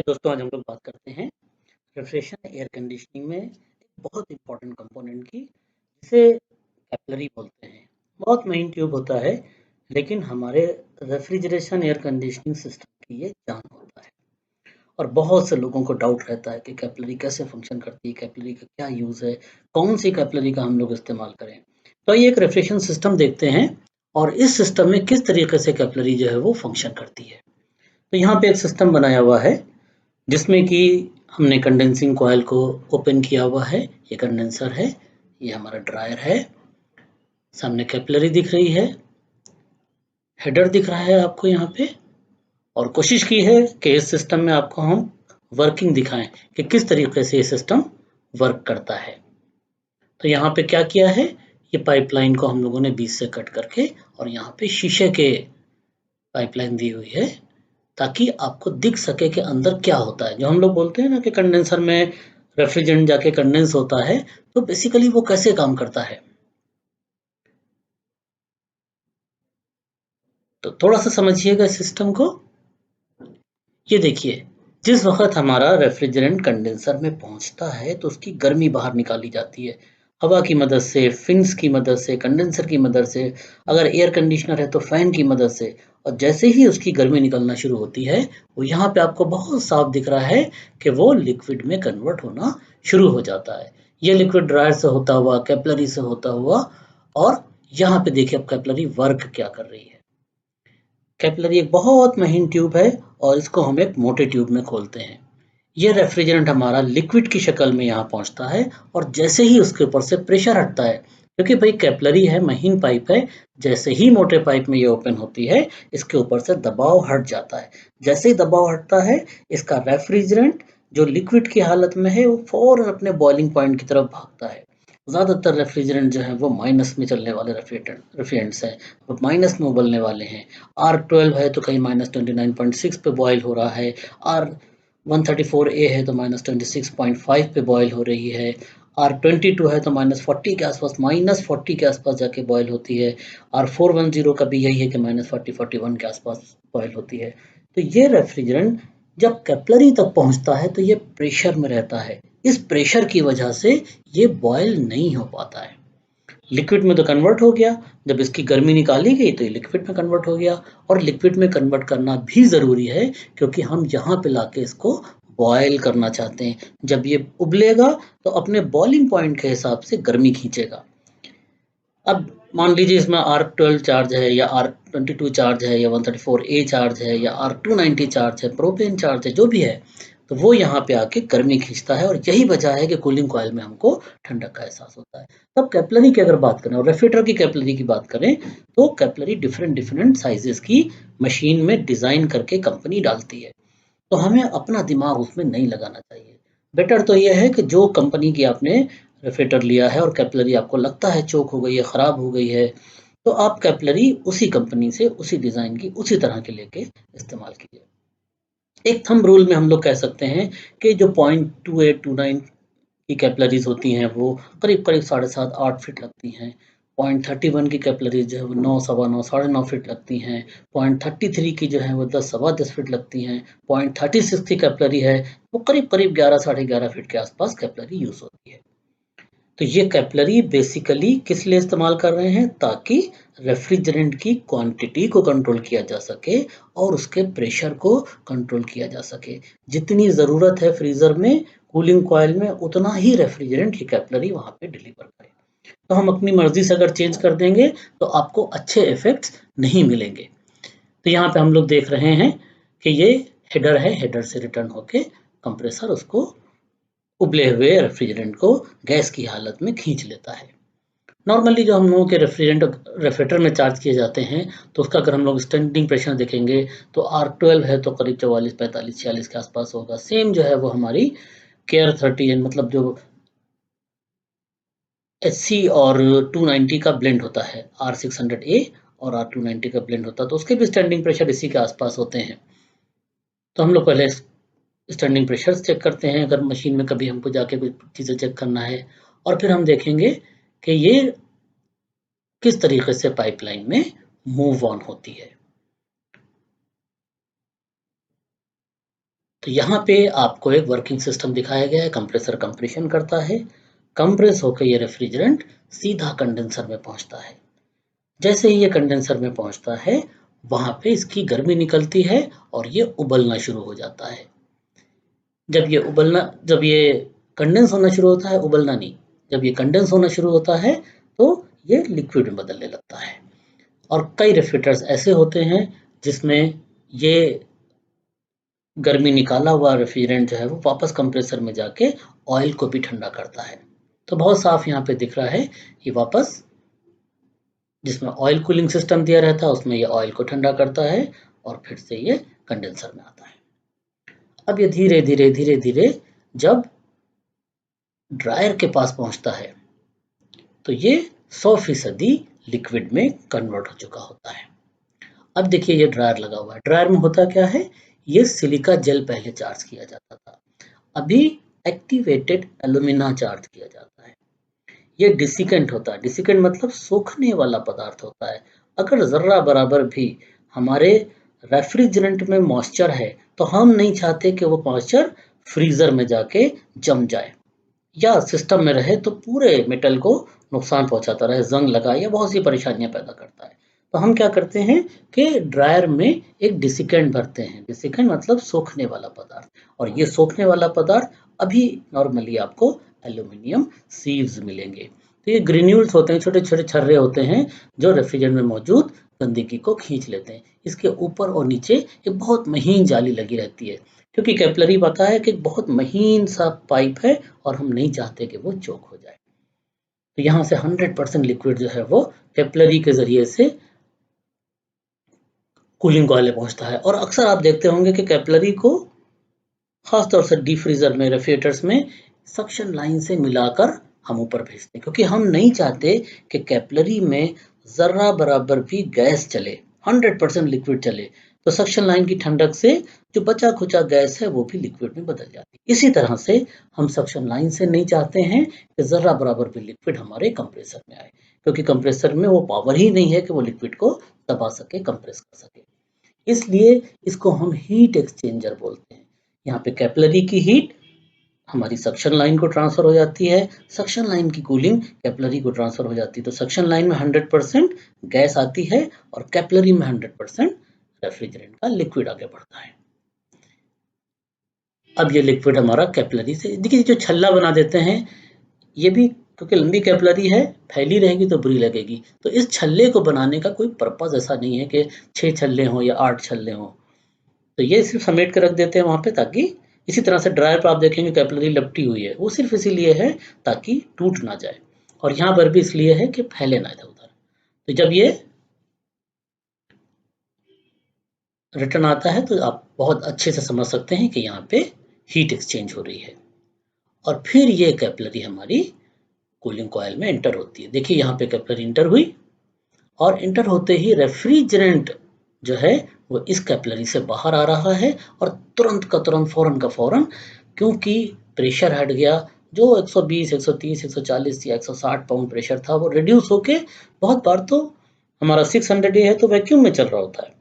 दोस्तों, आज हम लोग बात करते हैं रेफ्रिजरेशन एयर कंडीशनिंग में एक बहुत इंपॉर्टेंट कंपोनेंट की, जिसे कैपिलरी बोलते हैं। बहुत महीन ट्यूब होता है, लेकिन हमारे रेफ्रिजरेशन एयर कंडीशनिंग सिस्टम की ये जान होता है। और बहुत से लोगों को डाउट रहता है कि कैपिलरी कैसे फंक्शन करती है, कैपिलरी का क्या यूज़ है, कौन सी कैपिलरी का हम लोग इस्तेमाल करें। तो ये एक रेफ्रिजरेशन सिस्टम देखते हैं और इस सिस्टम में किस तरीके से कैपिलरी जो है वो फंक्शन करती है। तो यहाँ पे एक सिस्टम बनाया हुआ है जिसमें कि हमने कंडेंसिंग कॉइल को ओपन किया हुआ है। ये कंडेंसर है, ये हमारा ड्रायर है, सामने कैपिलरी दिख रही है, हेडर दिख रहा है आपको यहाँ पे। और कोशिश की है कि इस सिस्टम में आपको हम वर्किंग दिखाएं कि किस तरीके से ये सिस्टम वर्क करता है। तो यहाँ पे क्या किया है, ये पाइपलाइन को हम लोगों ने बीच से कट करके और यहाँ पे शीशे के पाइपलाइन दी हुई है, ताकि आपको दिख सके कि अंदर क्या होता है। जो हम लोग बोलते हैं ना कि कंडेंसर में रेफ्रिजरेंट जाके कंडेंस होता है, तो बेसिकली वो कैसे काम करता है। तो थोड़ा सा समझिएगा इस सिस्टम को। ये देखिए, जिस वक्त हमारा रेफ्रिजरेंट कंडेंसर में पहुंचता है तो उसकी गर्मी बाहर निकाली जाती है, हवा की मदद से, फिन्स की मदद से, कंडेंसर की मदद से, अगर एयर कंडीशनर है तो फैन की मदद से। और जैसे ही उसकी गर्मी निकलना शुरू होती है, वो यहाँ पे आपको बहुत साफ दिख रहा है कि वो लिक्विड में कन्वर्ट होना शुरू हो जाता है। ये लिक्विड ड्रायर से होता हुआ, कैपिलरी से होता हुआ, और यहाँ पे देखिए अब कैपिलरी वर्क क्या कर रही है। कैपिलरी एक बहुत महीन ट्यूब है और इसको हम एक मोटे ट्यूब में खोलते हैं। ये रेफ्रिजरेंट हमारा लिक्विड की शक्ल में यहाँ पहुँचता है और जैसे ही उसके ऊपर से प्रेशर हटता है, क्योंकि भाई कैपिलरी है, महीन पाइप है, जैसे ही मोटे पाइप में ये ओपन होती है, इसके ऊपर से दबाव हट जाता है। जैसे ही दबाव हटता है, इसका रेफ्रिजरेंट जो लिक्विड की हालत में है, वो फौरन अपने बॉइलिंग पॉइंट की तरफ भागता है। ज़्यादातर रेफ्रिजरेंट जो है वो माइनस में चलने वाले रेफ्रिजरेंट्स हैं, वो माइनस में उबलने वाले हैं। R12 है तो कहीं -29.6 पे बॉयल हो रहा है, R134A है तो -26.5 पे बॉयल हो रही है, R22 है तो -40 के आसपास, -40 के आसपास जाके बॉयल होती है, R410 का भी यही है कि -40-41 के आसपास बॉयल होती है। तो ये रेफ्रिजरेंट जब कैपिलरी तक पहुंचता है तो ये प्रेशर में रहता है। इस प्रेशर की वजह से ये बॉयल नहीं हो पाता है। लिक्विड में तो कन्वर्ट हो गया, जब इसकी गर्मी निकाली गई तो ये लिक्विड में कन्वर्ट हो गया। और लिक्विड में कन्वर्ट करना भी ज़रूरी है, क्योंकि हम यहाँ पे लाके इसको बॉयल करना चाहते हैं। जब ये उबलेगा तो अपने बॉइलिंग पॉइंट के हिसाब से गर्मी खींचेगा। अब मान लीजिए इसमें R12 चार्ज है या R22 चार्ज है या 134A चार्ज है या R290 चार्ज है, प्रोपेन चार्ज है, जो भी है, तो वो यहाँ पे आके गर्मी खींचता है और यही वजह है कि कूलिंग कॉइल में हमको ठंडक का एहसास होता है। तब कैपिलरी की अगर बात करें और रेफ्रिजरेटर की कैपिलरी की बात करें, तो कैपिलरी डिफरेंट डिफरेंट साइजेस की मशीन में डिज़ाइन करके कंपनी डालती है। तो हमें अपना दिमाग उसमें नहीं लगाना चाहिए। बेटर तो ये है कि जो कंपनी की आपने रेफ्रिजरेटर लिया है और कैपिलरी आपको लगता है चोक हो गई है, खराब हो गई है, तो आप कैपिलरी उसी कंपनी से, उसी डिज़ाइन की, उसी तरह की लेके इस्तेमाल कीजिए। एक थंब रूल में हम लोग कह सकते हैं कि जो 0.2829 की कैपिलरीज़ होती हैं, वो करीब-करीब 7.5-8 फीट लगती हैं। 0.31 की कैपिलरीज़ जो है वो 9, सवा 9, साढ़े 9 फीट लगती हैं। 0.33 की जो है वो 10, सवा 10 फीट लगती हैं। 0.36 की कैपिलरी है, वो करीब-करीब 11, साढ़े 11 फीट के आसपास कैपिलरी यूज़ होती है। तो ये कैपिलरी बेसिकली किस लिए इस्तेमाल कर रहे हैं, ताकि रेफ्रिजरेंट की क्वांटिटी को कंट्रोल किया जा सके और उसके प्रेशर को कंट्रोल किया जा सके। जितनी ज़रूरत है फ्रीज़र में, कूलिंग कॉइल में, उतना ही रेफ्रिजरेंट की कैपिलरी वहाँ पे डिलीवर करे। तो हम अपनी मर्ज़ी से अगर चेंज कर देंगे तो आपको अच्छे इफ़ेक्ट्स नहीं मिलेंगे। तो यहाँ पे हम लोग देख रहे हैं कि ये हेडर है, हेडर से रिटर्न होके कंप्रेसर उसको उबले हुए रेफ्रिजरेंट को गैस की हालत में खींच लेता है। नॉर्मली जो हम लोगों के रेफ्रिजरेटर में चार्ज किए जाते हैं, तो उसका अगर हम लोग स्टैंडिंग प्रेशर देखेंगे तो R12 है तो करीब 44, 45, 46 के आसपास होगा। सेम जो है वो हमारी केयर 30 मतलब जो एचसी और 290 का ब्लेंड होता है, R600A और R290 का ब्लेंड होता है, तो उसके भी स्टैंडिंग प्रेशर इसी के आसपास होते हैं। तो हम लोग पहले स्टैंडिंग प्रेशर्स चेक करते हैं, अगर मशीन में कभी हमको जाके कोई चीज़ें चेक करना है, और फिर हम देखेंगे कि ये किस तरीके से पाइपलाइन में मूव ऑन होती है। तो यहाँ पे आपको एक वर्किंग सिस्टम दिखाया गया है। कंप्रेसर कंप्रेशन करता है, कंप्रेस होकर ये रेफ्रिजरेंट सीधा कंडेंसर में पहुंचता है। जैसे ही ये कंडेंसर में पहुंचता है, वहां पे इसकी गर्मी निकलती है और ये उबलना शुरू हो जाता है। जब ये कंडेंस होना शुरू होता है, उबलना नहीं, जब ये कंडेंस होना शुरू होता है तो ये लिक्विड में बदलने लगता है। और कई रेफ्रिजरेटर्स ऐसे होते हैं जिसमें ये गर्मी निकाला हुआ रेफ्रिजरेंट जो है वो वापस कंप्रेसर में जाके ऑयल को भी ठंडा करता है। तो बहुत साफ यहाँ पे दिख रहा है, ये वापस जिसमें ऑयल कूलिंग सिस्टम दिया रहता है उसमें ये ऑयल को ठंडा करता है और फिर से ये कंडेंसर में आता है। अब ये धीरे धीरे धीरे धीरे जब ड्रायर के पास पहुंचता है तो ये 100% लिक्विड में कन्वर्ट हो चुका होता है। अब देखिए ये ड्रायर लगा हुआ है। ड्रायर में होता क्या है, ये सिलिका जेल पहले चार्ज किया जाता था, अभी एक्टिवेटेड एल्यूमिना चार्ज किया जाता है। ये डिसिकेंट होता है। डिसिकेंट मतलब सूखने वाला पदार्थ होता है। अगर जर्रा बराबर भी हमारे रेफ्रिजरेंट में मॉइस्चर है तो हम नहीं चाहते कि वो मॉइस्चर फ्रीजर में जाके जम जाए या सिस्टम में रहे तो पूरे मेटल को नुकसान पहुंचाता रहे, जंग लगाए या बहुत सी परेशानियां पैदा करता है। तो हम क्या करते हैं कि ड्रायर में एक डिसिकेंट भरते हैं। डिसिकेंट मतलब सोखने वाला पदार्थ, और ये सोखने वाला पदार्थ अभी नॉर्मली आपको एल्यूमिनियम सीव्स मिलेंगे। तो ये ग्रेन्यूल्स होते हैं, छोटे छोटे छर्रे होते हैं जो रेफ्रिजरेंट में मौजूद गंदगी को खींच लेते हैं। इसके ऊपर और नीचे एक बहुत महीन जाली लगी रहती है, क्योंकि कैपिलरी पता है कि एक बहुत महीन सा पाइप है और हम नहीं चाहते कि वो चोक हो जाए। तो यहाँ से 100% लिक्विड जो है वो कैपिलरी के जरिए से कूलिंग कॉइल में पहुंचता है। और अक्सर आप देखते होंगे कि कैपिलरी को खासतौर से डीप फ्रीजर में, रेफ्रिजरेटर्स में सक्शन लाइन से मिलाकर हम ऊपर भेजते हैं, क्योंकि हम नहीं चाहते कि कैपिलरी में जर्रा बराबर भी गैस चले, 100% लिक्विड चले। तो सक्शन लाइन की ठंडक से जो बचा खुचा गैस है वो भी लिक्विड में बदल जाती है। इसी तरह से हम सक्शन लाइन से नहीं चाहते हैं कि जर्रा बराबर भी लिक्विड हमारे कंप्रेसर में आए, क्योंकि कंप्रेसर में वो पावर ही नहीं है कि वो लिक्विड को दबा सके, कंप्रेस कर सके। इसलिए इसको हम हीट एक्सचेंजर बोलते हैं। यहाँ पे कैपिलरी की हीट हमारी सक्शन लाइन को ट्रांसफर हो जाती है, सक्शन लाइन की कूलिंग कैपिलरी को ट्रांसफर हो जाती है। तो सक्शन लाइन में 100% गैस आती है और कैपिलरी में 100% रेफ्रिजरेंट का लिक्विड आगे बढ़ता है। अब ये लिक्विड हमारा कैपिलरी से, देखिए जो छल्ला बना देते हैं, ये भी क्योंकि लंबी कैपिलरी है, फैली रहेगी तो बुरी लगेगी। तो इस छल्ले को बनाने का कोई पर्पज ऐसा नहीं है कि 6 छल्ले हों या 8 छल्ले हों। तो ये सिर्फ समेट के रख देते हैं वहां पे, ताकि इसी तरह से ड्रायर पर आप देखेंगे कैपिलरी लपटी हुई है, वो सिर्फ इसीलिए है ताकि टूट ना जाए, और यहाँ पर भी इसलिए है कि फैले ना इधर उधर। तो जब ये रिटर्न आता है तो आप बहुत अच्छे से समझ सकते हैं कि यहाँ पे हीट एक्सचेंज हो रही है, और फिर ये कैपिलरी हमारी कूलिंग कॉइल में एंटर होती है। देखिए यहाँ पे कैपिलरी इंटर हुई, और इंटर होते ही रेफ्रिजरेंट जो है वो इस कैपिलरी से बाहर आ रहा है, और तुरंत का तुरंत, फौरन का फौरन, क्योंकि प्रेशर हट गया। जो 120, 130, 140 या 160 पाउंड प्रेशर था वो रिड्यूस होके, बहुत बार तो हमारा 600 है तो वैक्यूम में चल रहा होता है,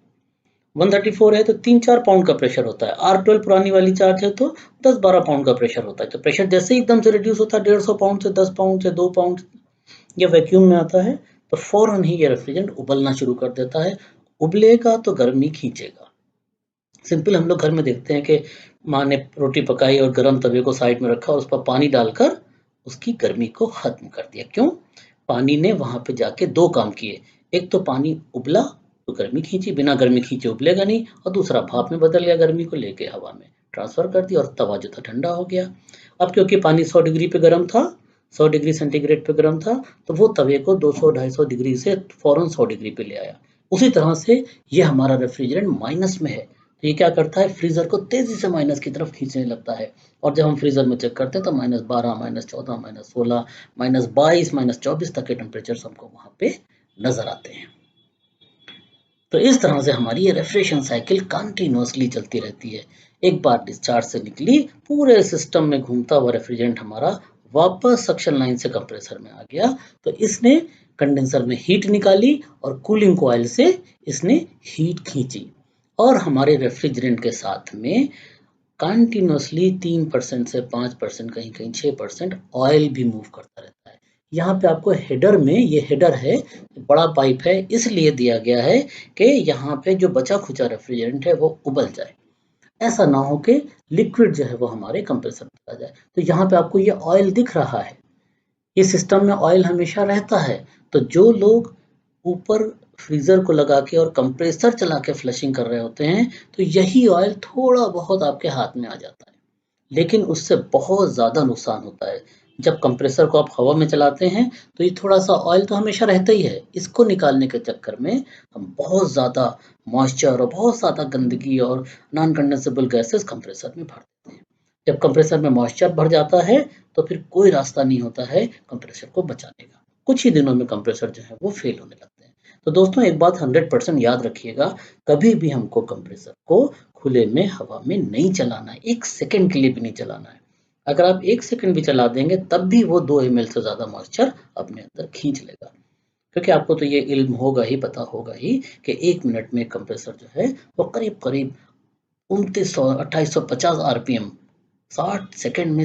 134 है तो 3-4 पाउंड का प्रेशर होता है, R12 पुरानी वाली चार्ट है तो 10-12 पाउंड का प्रेशर होता है। तो प्रेशर जैसे ही एकदम से रिड्यूस होता है 150 पाउंड से 10 पाउंड से 2 पाउंड या वैक्यूम में आता है, तो फौरन ही ये रेफ्रिजरेंट उबलना शुरू कर देता है। उबलेगा तो गर्मी खींचेगा। सिंपल हम लोग घर में देखते हैं कि माँ ने रोटी पकाई और गर्म तवे को साइड में रखा और उस पर पानी डालकर उसकी गर्मी को खत्म कर दिया। क्यों? पानी ने वहां पे जाके दो काम किए। एक तो पानी उबला तो गर्मी खींची, बिना गर्मी खींचे उबलेगा नहीं, और दूसरा भाप में बदल गया, गर्मी को लेके हवा में ट्रांसफर कर दिया और तवा जो था ठंडा हो गया। अब क्योंकि पानी 100 डिग्री पे गर्म था, 100 डिग्री सेंटीग्रेड पे गर्म था, तो वो तवे को 200-250 डिग्री से फौरन 100 डिग्री पे ले आया। उसी तरह से ये हमारा रेफ्रिजरेंट माइनस में है, तो ये क्या करता है, फ्रीजर को तेजी से माइनस की तरफ खींचने लगता है। और जब हम फ्रीजर में चेक करते हैं तो -12, -14, -16, -22, -24 तक के टेम्परेचर हमको वहां पे नजर आते हैं। तो इस तरह से हमारी ये रेफ्रिजरेशन साइकिल कंटिन्यूअसली चलती रहती है। एक बार डिस्चार्ज से निकली, पूरे सिस्टम में घूमता हुआ रेफ्रिजरेंट हमारा वापस सक्शन लाइन से कंप्रेसर में आ गया, तो इसने कंडेंसर में हीट निकाली और कूलिंग कॉइल से इसने हीट खींची, और हमारे रेफ्रिजरेंट के साथ में कंटिन्यूअसली 3% से 5%, कहीं-कहीं 6% ऑयल भी मूव करता रहता है। यहाँ पे आपको हेडर में, ये हेडर है, बड़ा पाइप है, इसलिए दिया गया है कि यहाँ पे जो बचा-खुचा रेफ्रिजरेंट है वो उबल जाए। ऐसा ना हो कि लिक्विड जो है वो हमारे कंप्रेसर में आ जाए। तो यहाँ पे आपको ये ऑयल दिख रहा है। ये सिस्टम में ऑयल हमेशा रहता है। तो जो लोग ऊपर फ्रीज़र को लगा के और कंप्रेसर चला के फ्लशिंग कर रहे होते हैं, तो यही ऑयल थोड़ा बहुत आपके हाथ में आ जाता है। लेकिन उससे बहुत ज़्यादा नुकसान होता है। जब कंप्रेसर को आप हवा में चलाते हैं, तो ये थोड़ा-सा ऑयल तो हमेशा रहता ही है। इसको निकालने के चक्कर में हम बहुत ज़्यादा मॉइस्चर और बहुत ज़्यादा गंदगी और नॉन कंडेंसेबल गैसेज़ कंप्रेसर में भर देते हैं। जब कंप्रेसर में मॉइस्चर भर जाता है, तो फिर कोई रास्ता नहीं होता है कंप्रेसर को बचाने का। कुछ ही दिनों में कंप्रेसर जो है वो फेल होने लगते हैं। तो दोस्तों एक बात 100% याद रखिएगा, कभी भी हमको कंप्रेसर को खुले में हवा में नहीं चलाना है, 1 सेकंड के लिए भी नहीं चलाना है। अगर आप 1 सेकंड भी चला देंगे तब भी वो 2 एमएल से ज़्यादा मॉइस्चर अपने अंदर खींच लेगा। क्योंकि आपको तो ये इल्म होगा ही, पता होगा ही कि 1 मिनट में कंप्रेसर जो है वो करीब-करीब 2950 आरपीएम 60 सेकंड में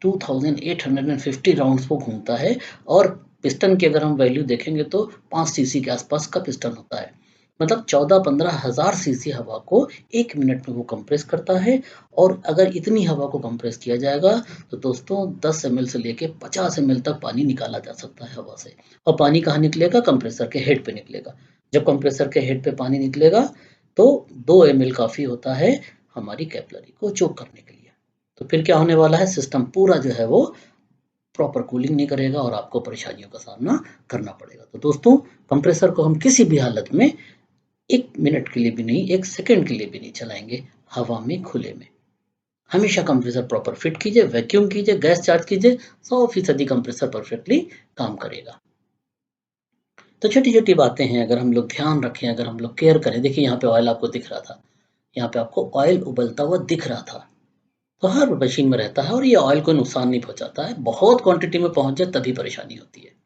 2850 राउंड्स वो घूमता है और पिस्टन की अगर हम वैल्यू देखेंगे तो 5 सीसी के आसपास का पिस्टन होता है। मतलब 14-15 हज़ार सीसी हवा को 1 मिनट में वो कंप्रेस करता है और अगर इतनी हवा को कंप्रेस किया जाएगा तो दोस्तों 10 एमएल से लेके 50 एमएल तक पानी निकाला जा सकता है हवा से। और पानी कहाँ निकलेगा? कंप्रेसर के हेड पे निकलेगा। जब कंप्रेसर के हेड पे पानी निकलेगा तो 2 एमएल काफ़ी होता है हमारी कैपिलरी को चोक करने के लिए। तो फिर क्या होने वाला है? सिस्टम पूरा जो है वो प्रॉपर कूलिंग नहीं करेगा और आपको परेशानियों का सामना करना पड़ेगा। तो दोस्तों कंप्रेसर को हम किसी भी हालत में 1 मिनट के लिए भी नहीं, 1 सेकंड के लिए भी नहीं चलाएँगे हवा में, खुले में। हमेशा कंप्रेसर प्रॉपर फिट कीजिए, वैक्यूम कीजिए, गैस चार्ज कीजिए, 100% कंप्रेसर परफेक्टली काम करेगा। तो छोटी-छोटी बातें हैं, अगर हम लोग ध्यान रखें, अगर हम लोग केयर करें, देखिए यहाँ पे ऑयल आपको दिख रहा था, यहाँ पे आपको ऑयल उबलता हुआ दिख रहा था। तो हर मशीन में रहता है और ये ऑयल को नुकसान नहीं पहुँचाता है, बहुत क्वांटिटी में पहुँच जाए तभी परेशानी होती है।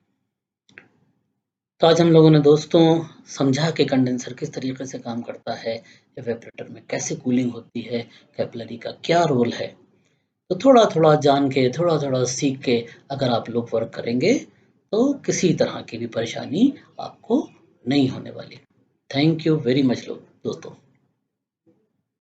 तो आज हम लोगों ने दोस्तों समझा कि कंडेंसर किस तरीके से काम करता है, इवेपोरेटर में कैसे कूलिंग होती है, कैपिलरी का क्या रोल है। तो थोड़ा-थोड़ा जान के, थोड़ा-थोड़ा सीख के अगर आप लोग वर्क करेंगे, तो किसी तरह की भी परेशानी आपको नहीं होने वाली। थैंक यू वेरी मच दोस्तों।